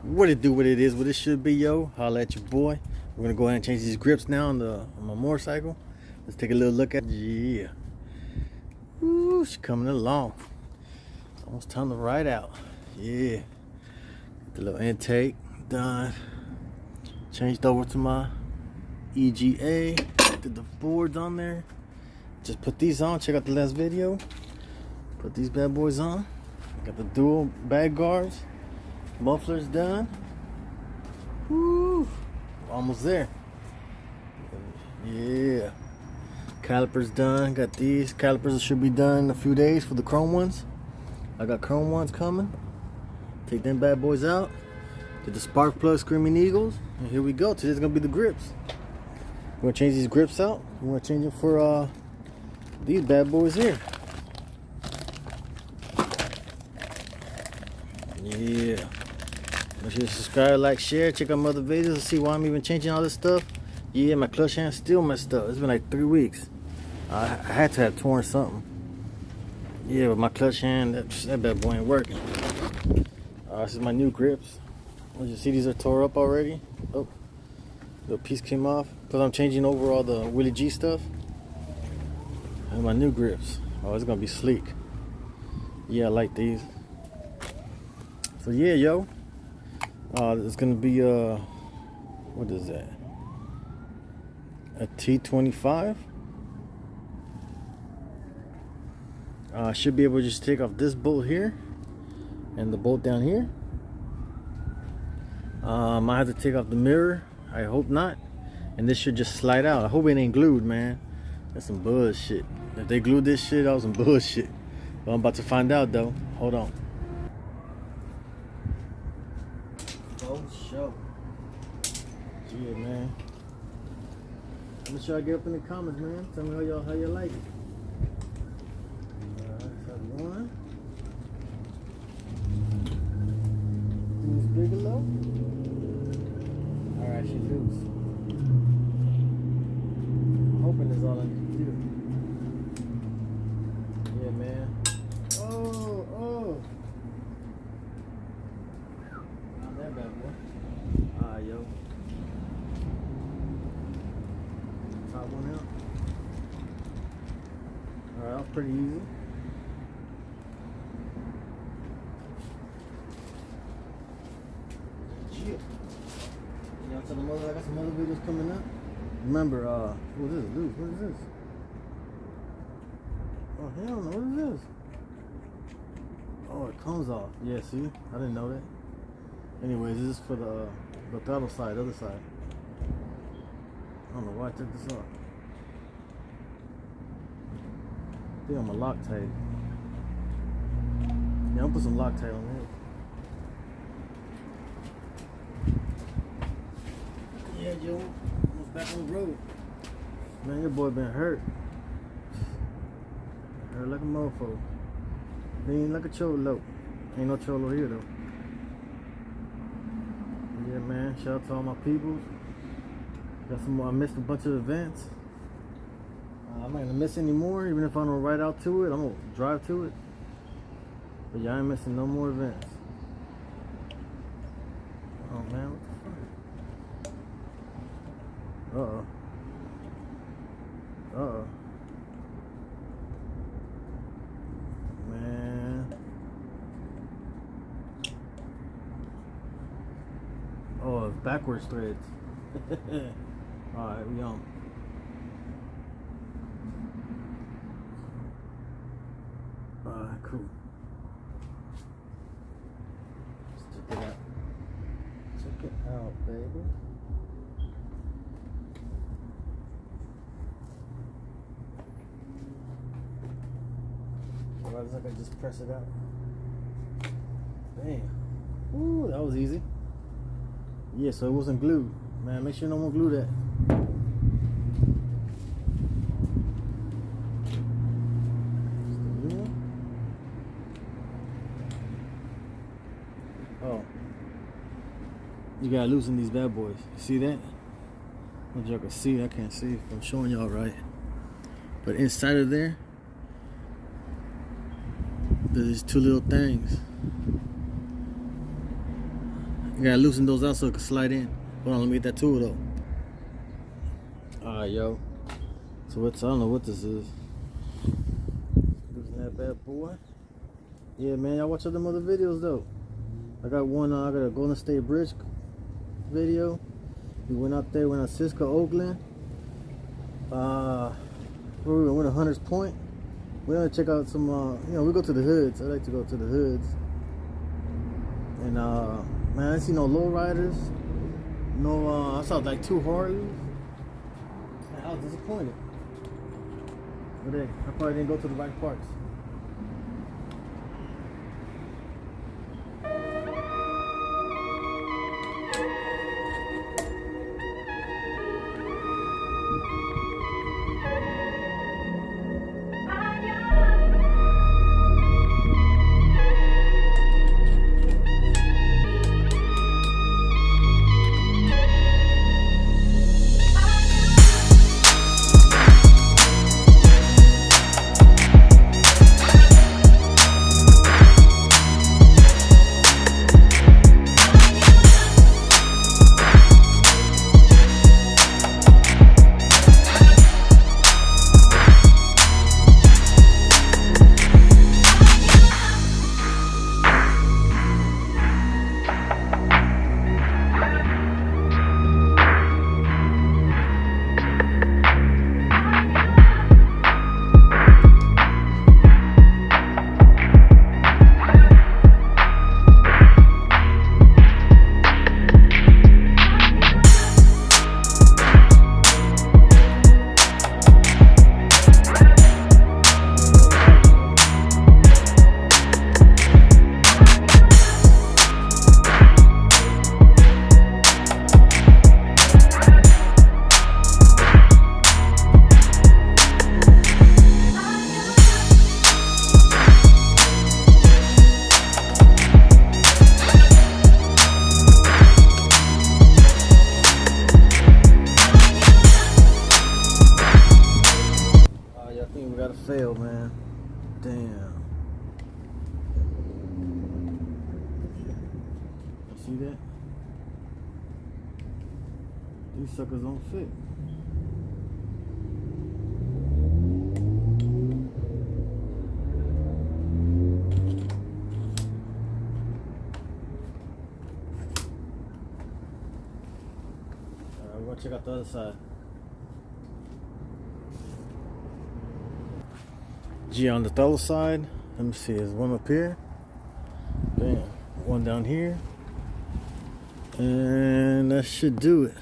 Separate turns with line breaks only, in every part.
What it do, what it is, what it should be, yo. Holla at your boy. We're gonna go ahead and change these grips now on my motorcycle. Let's take a little look at it. Yeah. Ooh, she's coming along. It's almost time to ride out. Yeah. The little intake done. Changed over to my EGA. Did the boards on there. Just put these on. Check out the last video. Put these bad boys on. Got the dual bag guards. Muffler's done. Woo! Almost there. Yeah. Calipers done. Got these. Calipers should be done in a few days for the chrome ones. I got chrome ones coming. Take them bad boys out. Did the spark plug Screaming Eagles. And here we go. Today's gonna be the grips. We're gonna change these grips out. We're gonna change them for these bad boys here. Yeah. Make sure you subscribe, like, share, check out my other videos to see why I'm even changing all this stuff. Yeah, my clutch hand's still messed up. It's been like 3 weeks. I had to have torn something. Yeah, but my clutch hand, that bad boy ain't working. This is my new grips. As you see, these are tore up already. Oh, little piece came off because I'm changing over all the Willie G stuff. And my new grips. Oh, it's gonna be sleek. Yeah, I like these. So yeah, yo. It's gonna be what is that? A T25. I should be able to just take off this bolt here and the bolt down here. I might have to take off the mirror. I hope not. And this should just slide out. I hope it ain't glued, man. That's some bullshit. If they glued this shit, that was some bullshit. But I'm about to find out though. Hold on. Oh, show. Yeah, man. Make sure I get up in the comments, man. Tell me how you like it. That's one. Who's Bigelow? Alright, she loose. I'm hoping that's all I need to do. Yeah, man. Oh. Not that bad, boy. Alright, yo. Top one out. Alright, that was pretty easy. Yeah. You know, tell them I got some other videos coming up. Remember, what is this? What is this? Oh, hell no, what is this? Oh, it comes off. Yeah, see? I didn't know that. Anyways, this is for the throttle side, other side. I don't know why I took this off. I think I'm a Loctite. Yeah, I'll put some Loctite on there. Yeah, Joe. Almost back on the road. Man, your boy been hurt. Hurt like a mofo. He ain't like a cholo. Ain't no cholo here though. Yeah, man. Shout out to all my people. Got some more. I missed a bunch of events. I'm not gonna miss any more, even if I don't ride out to it. I'm gonna drive to it. But yeah, I ain't missing no more events. Oh man, what the fuck? Uh-oh. Uh-oh. Man. Oh, it's backwards threads. Alright, we on. Alright, cool. Let's check it out. Check it out, baby. Alright, looks like I just press it out. Damn. Ooh, that was easy. Yeah, so it wasn't glued. Man, make sure no one glue that. Oh. You gotta loosen these bad boys. You see that? I don't know if y'all can see. I can't see if I'm showing y'all right. But inside of there, there's two little things. You gotta loosen those out so it can slide in. Hold on, let me get that tool though. Alright, yo. So I don't know what this is. Loosen that bad boy. Yeah, man, y'all watch all them other videos though. I got one, I got a Golden State Bridge video. We went out there, went on Cisco, Oakland. Where we went to Hunters Point. We're gonna check out some, you know, we go to the hoods. I like to go to the hoods. And, man, I didn't see no lowriders. No, I saw like 2 Harleys. I was disappointed. But hey, I probably didn't go to the right parts. Failed, man. Damn. You see that? These suckers don't fit. Alright, we're gonna check out the other side. G on the other side, let me see, there's one up here, bam, one down here, and that should do it.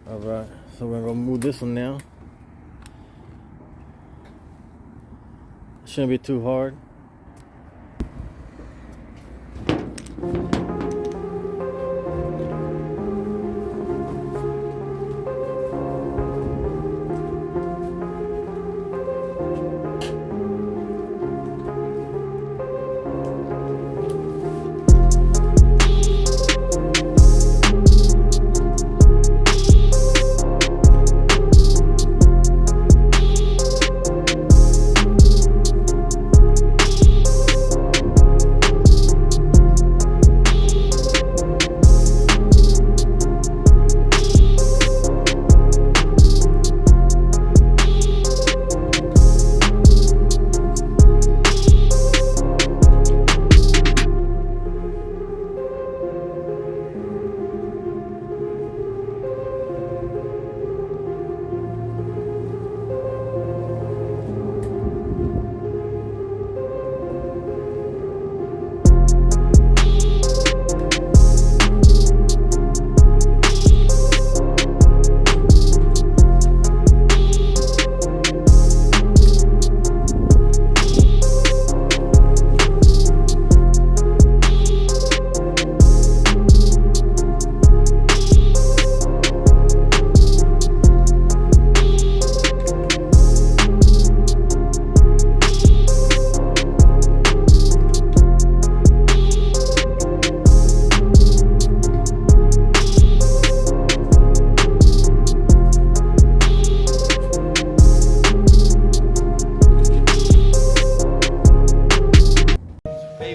Alright, so we're gonna move this one now. Shouldn't be too hard.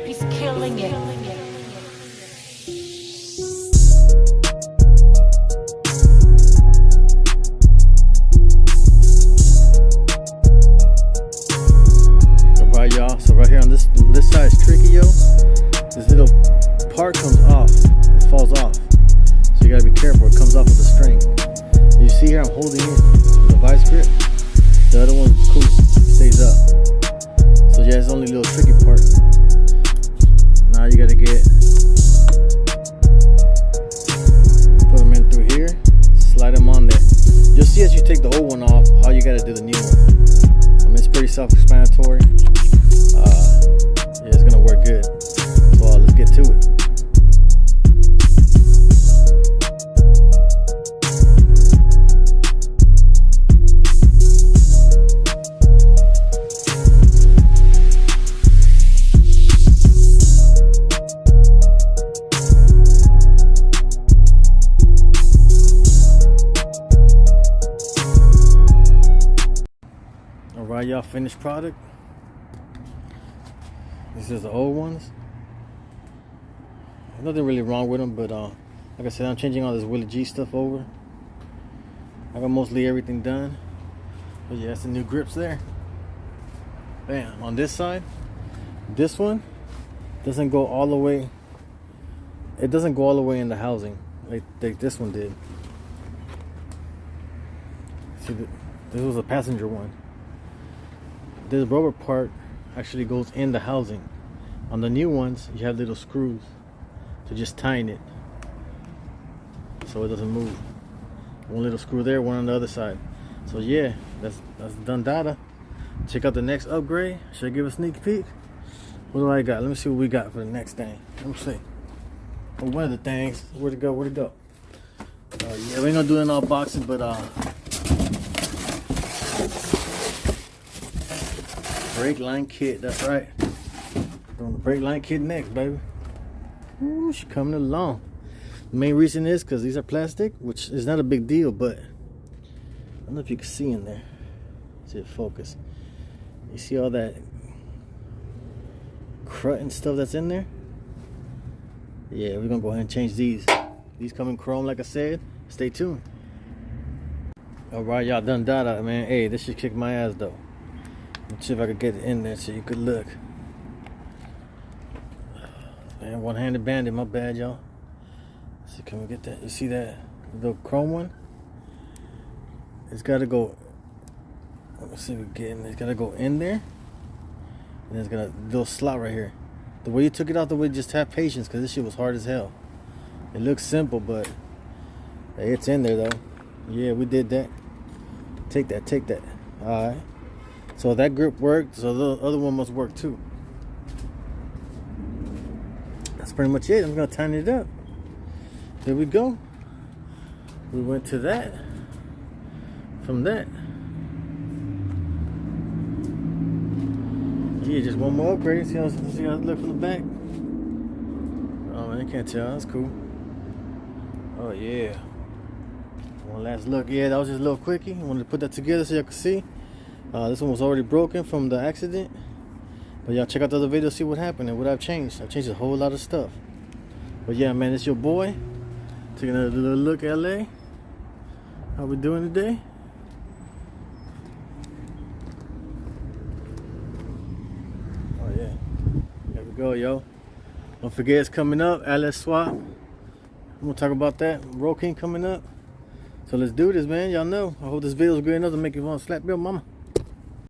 He's killing it.
This side's tricky, yo. This little part comes off. It falls off. So you gotta be careful. It comes off with a string. You see here, I'm holding it with a vice grip. The other one's cool. It stays up. So yeah, it's only a little tricky part. Now you gotta put them in through here. Slide them on there. You'll see as you take the old one off how you gotta do the new one. I mean, it's pretty self-explanatory. Yeah, it's gonna work good. So let's get to it. Alright, y'all, finished product. This is the old ones. There's nothing really wrong with them, but like I said, I'm changing all this Willie G stuff over. I got mostly everything done. But yeah, that's the new grips there. Bam. On this side, this one doesn't go all the way. It doesn't go all the way in the housing like this one did. See, this was a passenger one. This rubber part actually goes in the housing. On the new ones, you have little screws to just tighten it so it doesn't move. One little screw there, one on the other side. So yeah, that's done data. Check out the next upgrade. Should I give a sneak peek? What do I got? Let me see what we got for the next thing. Let me see. Well, one of the things. Where'd it go? Where'd it go? Yeah, we ain't gonna do it in all boxing, but brake line kit, that's right. Doing the brake line kit next, baby. Ooh, she coming along. The main reason is because these are plastic, which is not a big deal, but I don't know if you can see in there. See it focus. You see all that crud and stuff that's in there? Yeah, we're gonna go ahead and change these. These come in chrome, like I said. Stay tuned. Alright, y'all, done data, man. Hey, this should kick my ass though. Let's see if I could get it in there so you could look. Man, one-handed bandit, my bad, y'all. Let's see, can we get that? You see that little chrome one? It's gotta go. Let's see if we get in. It's gotta go in there, and it's got a little slot right here. The way you took it out, the way, just have patience, because this shit was hard as hell. It looks simple, but hey, it's in there though. Yeah, we did that. Take that, take that. All right. So that grip worked, so the other one must work too. That's pretty much it. I'm gonna tighten it up. There we go. We went to that. From that. Yeah, just one more upgrade. See how it look from the back? Oh man, you can't tell. That's cool. Oh yeah. One last look. Yeah, that was just a little quickie. I wanted to put that together so y'all could see. This one was already broken from the accident, but y'all check out the other video, see what happened and what I've changed. I've changed a whole lot of stuff. But yeah, man, it's your boy taking another little look at LA. How we doing today? Oh yeah, there we go, yo. Don't forget it's coming up, LS Swap. I'm gonna talk about that. Roll King coming up. So let's do this, man. Y'all know. I hope this video is good enough to make you want to slap your mama.